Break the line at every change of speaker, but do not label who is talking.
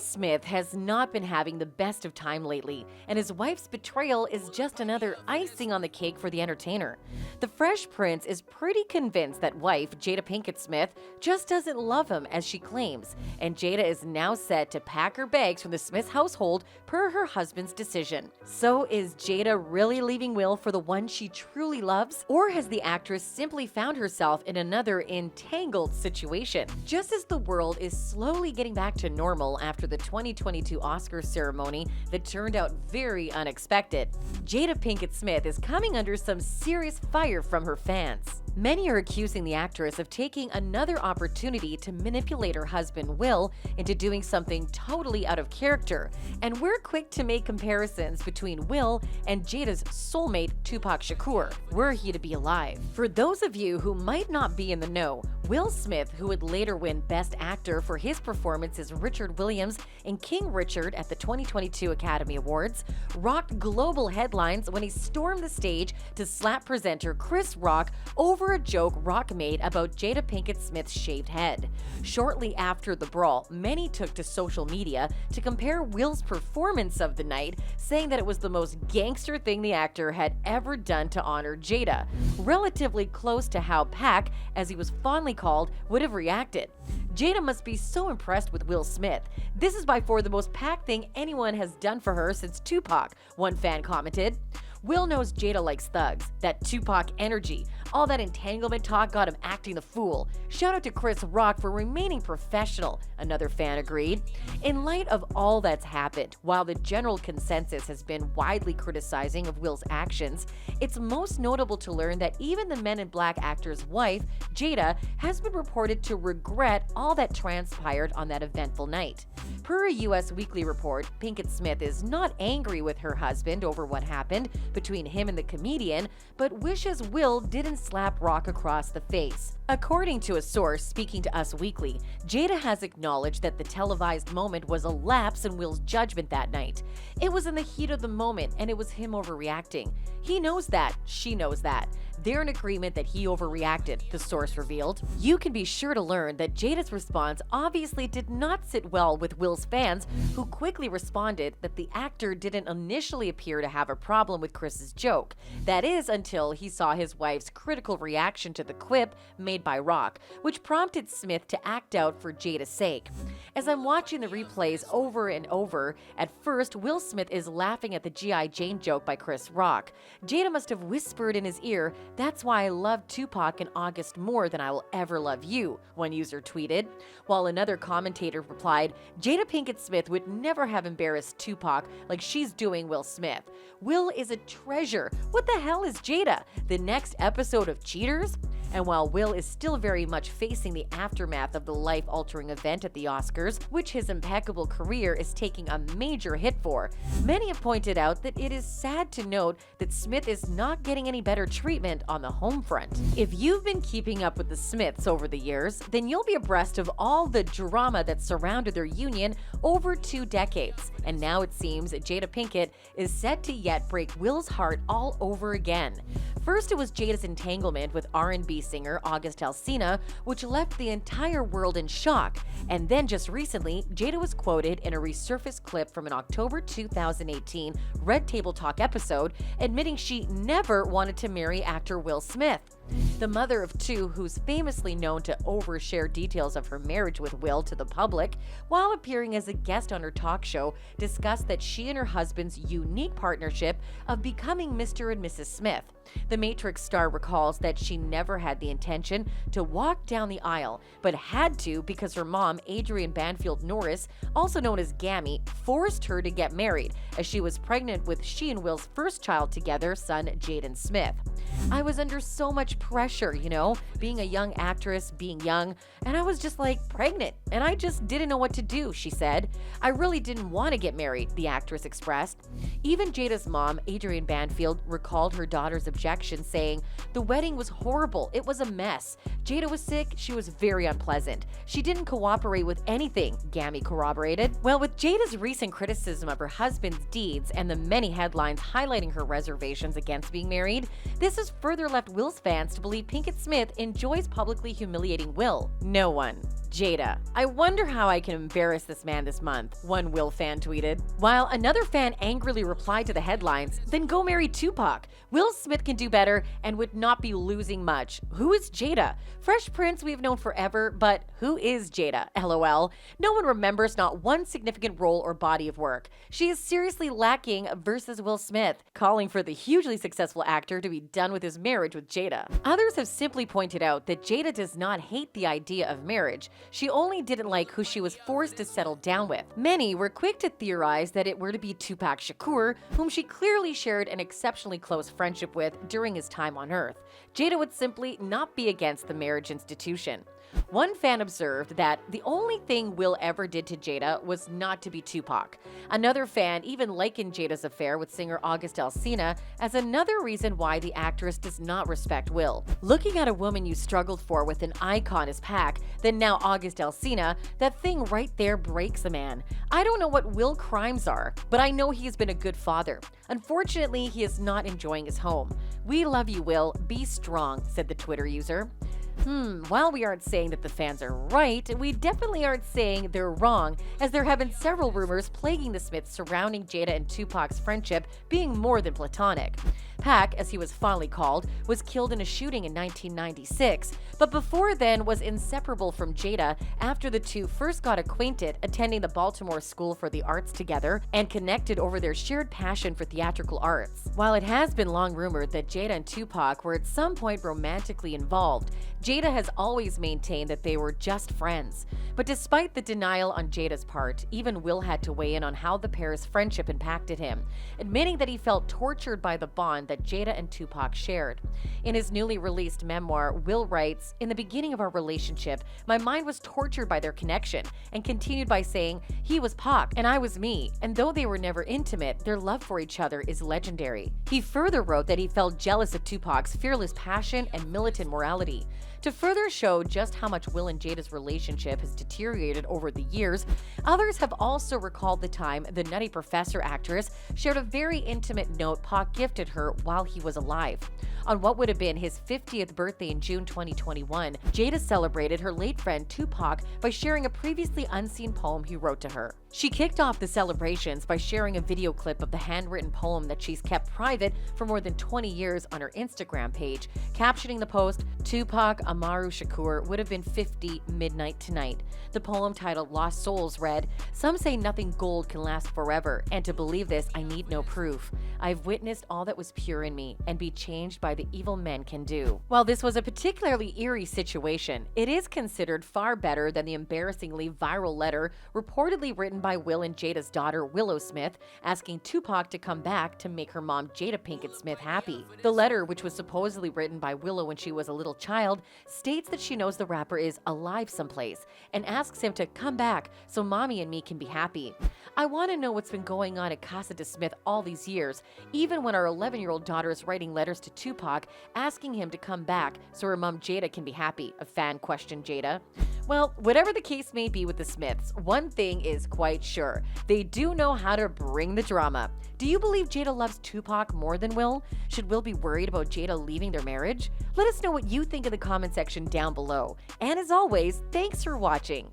Smith has not been having the best of time lately, and his wife's betrayal is just another icing on the cake for the entertainer. The Fresh Prince is pretty convinced that wife, Jada Pinketh Smith, just doesn't love him as she claims, and Jada is now set to pack her bags from the Smith household per her husband's decision. So is Jada really leaving Will for the one she truly loves? Or has the actress simply found herself in another entangled situation? Just as the world is slowly getting back to normal after the 2022 Oscars ceremony that turned out very unexpected, Jada Pinketh Smith is coming under some serious fire from her fans. Many are accusing the actress of taking another opportunity to manipulate her husband Will into doing something totally out of character, and we're quick to make comparisons between Will and Jada's soulmate Tupac Shakur, were he to be alive. For those of you who might not be in the know, Will Smith, who would later win Best Actor for his performance as Richard Williams in King Richard at the 2022 Academy Awards, rocked global headlines when he stormed the stage to slap presenter Chris Rock over a joke Rock made about Jada Pinketh Smith's shaved head. Shortly after the brawl, many took to social media to compare Will's performance of the night, saying that it was the most gangster thing the actor had ever done to honor Jada, relatively close to how Pac, as he was fondly called, would have reacted. Jada must be so impressed with Will Smith. This is by far the most Pac thing anyone has done for her since Tupac, one fan commented. Will knows Jada likes thugs, that Tupac energy. All that entanglement talk got him acting the fool. Shout out to Chris Rock for remaining professional, another fan agreed. In light of all that's happened, while the general consensus has been widely criticizing of Will's actions, it's most notable to learn that even the Men in Black actor's wife, Jada, has been reported to regret all that transpired on that eventful night. Per a U.S. Weekly report, Pinkett Smith is not angry with her husband over what happened between him and the comedian, but wishes Will didn't slap Rock across the face. According to a source speaking to Us Weekly, Jada has acknowledged that the televised moment was a lapse in Will's judgment that night. It was in the heat of the moment and it was him overreacting. He knows that, she knows that. They're in agreement that he overreacted, the source revealed. You can be sure to learn that Jada's response obviously did not sit well with Will's fans, who quickly responded that the actor didn't initially appear to have a problem with Chris's joke. That is, until he saw his wife's critical reaction to the quip made by Rock, which prompted Smith to act out for Jada's sake. As I'm watching the replays over and over, at first Will Smith is laughing at the G.I. Jane joke by Chris Rock. Jada must have whispered in his ear, "That's why I love Tupac in August more than I will ever love you," one user tweeted, while another commentator replied, "Jada Pinkett Smith would never have embarrassed Tupac like she's doing Will Smith. Will is a treasure. What the hell is Jada? The next episode of Cheaters?" And while Will is still very much facing the aftermath of the life-altering event at the Oscars, which his impeccable career is taking a major hit for, many have pointed out that it is sad to note that Smith is not getting any better treatment on the home front. If you've been keeping up with the Smiths over the years, then you'll be abreast of all the drama that surrounded their union over 2 decades. And now it seems that Jada Pinkett is set to yet break Will's heart all over again. First, it was Jada's entanglement with R&B singer August Alsina, which left the entire world in shock. And then just recently, Jada was quoted in a resurfaced clip from an October 2018 Red Table Talk episode, admitting she never wanted to marry actor Will Smith. The mother of 2, who's famously known to overshare details of her marriage with Will to the public, while appearing as a guest on her talk show, discussed that she and her husband's unique partnership of becoming Mr. and Mrs. Smith. The Matrix star recalls that she never had the intention to walk down the aisle, but had to because her mom, Adrienne Banfield Norris, also known as Gammy, forced her to get married, as she was pregnant with she and Will's first child together, son Jaden Smith. "I was under so much pressure, being a young actress, being young, and I was just pregnant, and I just didn't know what to do," she said. "I really didn't want to get married," the actress expressed. Even Jada's mom, Adrienne Banfield, recalled her daughter's objection, saying, "The wedding was horrible. It was a mess. Jada was sick. She was very unpleasant. She didn't cooperate with anything," Gammy corroborated. Well, with Jada's recent criticism of her husband's deeds and the many headlines highlighting her reservations against being married, this has further left Will's fans to believe Pinkett Smith enjoys publicly humiliating Will. No one. Jada. I wonder how I can embarrass this man this month, one Will fan tweeted. While another fan angrily replied to the headlines, then go marry Tupac. Will Smith can do better and would not be losing much. Who is Jada? Fresh Prince we've known forever, but who is Jada? LOL. No one remembers not one significant role or body of work. She is seriously lacking versus Will Smith, calling for the hugely successful actor to be done with his marriage with Jada. Others have simply pointed out that Jada does not hate the idea of marriage. She only didn't like who she was forced to settle down with. Many were quick to theorize that it were to be Tupac Shakur, whom she clearly shared an exceptionally close friendship with during his time on Earth. Jada would simply not be against the marriage institution. One fan observed that the only thing Will ever did to Jada was not to be Tupac. Another fan even likened Jada's affair with singer August Alsina as another reason why the actress does not respect Will. Looking at a woman you struggled for with an icon as Pac, then now August Alsina, that thing right there breaks a man. I don't know what Will's crimes are, but I know he has been a good father. Unfortunately, he is not enjoying his home. We love you, Will. Be strong, said the Twitter user. While we aren't saying that the fans are right, we definitely aren't saying they're wrong, as there have been several rumors plaguing the Smiths surrounding Jada and Tupac's friendship being more than platonic. Pac, as he was fondly called, was killed in a shooting in 1996, but before then was inseparable from Jada after the two first got acquainted attending the Baltimore School for the Arts together and connected over their shared passion for theatrical arts. While it has been long rumored that Jada and Tupac were at some point romantically involved, Jada has always maintained that they were just friends. But despite the denial on Jada's part, even Will had to weigh in on how the pair's friendship impacted him, admitting that he felt tortured by the bond that Jada and Tupac shared. In his newly released memoir, Will writes, "In the beginning of our relationship, my mind was tortured by their connection," and continued by saying, "He was Pac and I was me, and though they were never intimate, their love for each other is legendary." He further wrote that he felt jealous of Tupac's fearless passion and militant morality. To further show just how much Will and Jada's relationship has deteriorated over the years, others have also recalled the time the Nutty Professor actress shared a very intimate note Pac gifted her while he was alive. On what would have been his 50th birthday in June 2021, Jada celebrated her late friend Tupac by sharing a previously unseen poem he wrote to her. She kicked off the celebrations by sharing a video clip of the handwritten poem that she's kept private for more than 20 years on her Instagram page, captioning the post, "Tupac Amaru Shakur would have been 50 midnight tonight." The poem titled Lost Souls read, "Some say nothing gold can last forever, and to believe this I need no proof. I've witnessed all that was pure in me and be changed by the evil men can do." While this was a particularly eerie situation, it is considered far better than the embarrassingly viral letter reportedly written by Will and Jada's daughter Willow Smith, asking Tupac to come back to make her mom Jada Pinketh Smith happy. The letter, which was supposedly written by Willow when she was a little child, states that she knows the rapper is alive someplace and asks him to come back so mommy and me can be happy. "I want to know what's been going on at Casa de Smith all these years, even when our 11-year-old daughter is writing letters to Tupac asking him to come back so her mom Jada can be happy," a fan questioned Jada. Well, whatever the case may be with the Smiths, one thing is quite sure. They do know how to bring the drama. Do you believe Jada loves Tupac more than Will? Should Will be worried about Jada leaving their marriage? Let us know what you think in the comment section down below. And as always, thanks for watching.